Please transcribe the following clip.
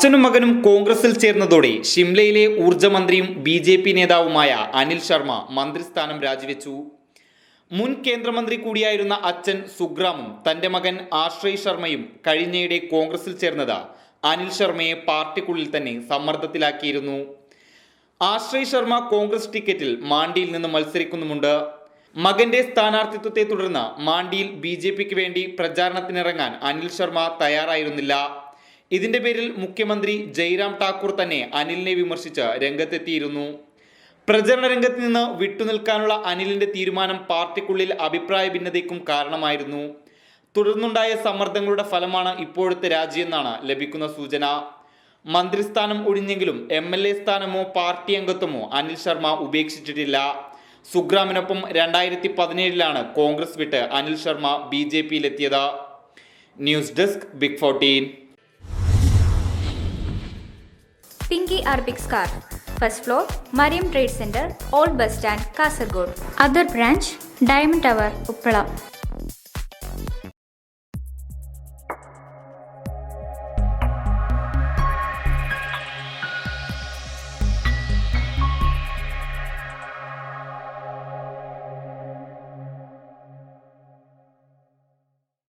അച്ഛനും മകനും കോൺഗ്രസിൽ ചേർന്നതോടെ ഷിംലയിലെ ഊർജ്ജമന്ത്രിയും BJP നേതാവുമായ അനിൽ ശർമ്മ മന്ത്രിസ്ഥാനം രാജിവെച്ചു. മുൻ കേന്ദ്രമന്ത്രി കൂടിയായിരുന്ന അച്ഛൻ സുഗ്രാമും തന്റെ മകൻ ആശ്രയ് ശർമ്മയും കഴിഞ്ഞയിടെ കോൺഗ്രസിൽ ചേർന്നത് അനിൽ ശർമ്മയെ പാർട്ടിക്കുള്ളിൽ തന്നെ സമ്മർദ്ദത്തിലാക്കിയിരുന്നു. ആശ്രയ് ശർമ്മ കോൺഗ്രസ് ടിക്കറ്റിൽ മാണ്ടിയിൽ നിന്ന് മത്സരിക്കുന്നുമുണ്ട്. മകന്റെ സ്ഥാനാർത്ഥിത്വത്തെ തുടർന്ന് മാണ്ടിയിൽ BJPക്ക് വേണ്ടി പ്രചാരണത്തിനിറങ്ങാൻ അനിൽ ശർമ്മ തയ്യാറായിരുന്നില്ല. ഇതിന്റെ പേരിൽ മുഖ്യമന്ത്രി ജയ്റാം ഠാക്കൂർ തന്നെ അനിലിനെ വിമർശിച്ച് രംഗത്തെത്തിയിരുന്നു. പ്രചരണ രംഗത്ത് നിന്ന് വിട്ടുനിൽക്കാനുള്ള അനിലിന്റെ തീരുമാനം പാർട്ടിക്കുള്ളിൽ അഭിപ്രായ ഭിന്നതയ്ക്കും കാരണമായിരുന്നു. തുടർന്നുണ്ടായ സമ്മർദ്ദങ്ങളുടെ ഫലമാണ് ഇപ്പോഴത്തെ രാജിയെന്നാണ് ലഭിക്കുന്ന സൂചന. മന്ത്രിസ്ഥാനം ഒഴിഞ്ഞെങ്കിലും MLA സ്ഥാനമോ പാർട്ടി അംഗത്വമോ അനിൽ ശർമ്മ ഉപേക്ഷിച്ചിട്ടില്ല. സുഗ്രാമിനൊപ്പം 2017 കോൺഗ്രസ് വിട്ട് അനിൽ ശർമ്മ BJPയിലെത്തിയത്. News desk big 14. Pinky Arabic Car. First floor, Mariam Trade Center, Old Bus Stand, Kasaragod. Other branch, Diamond Tower, Uppala.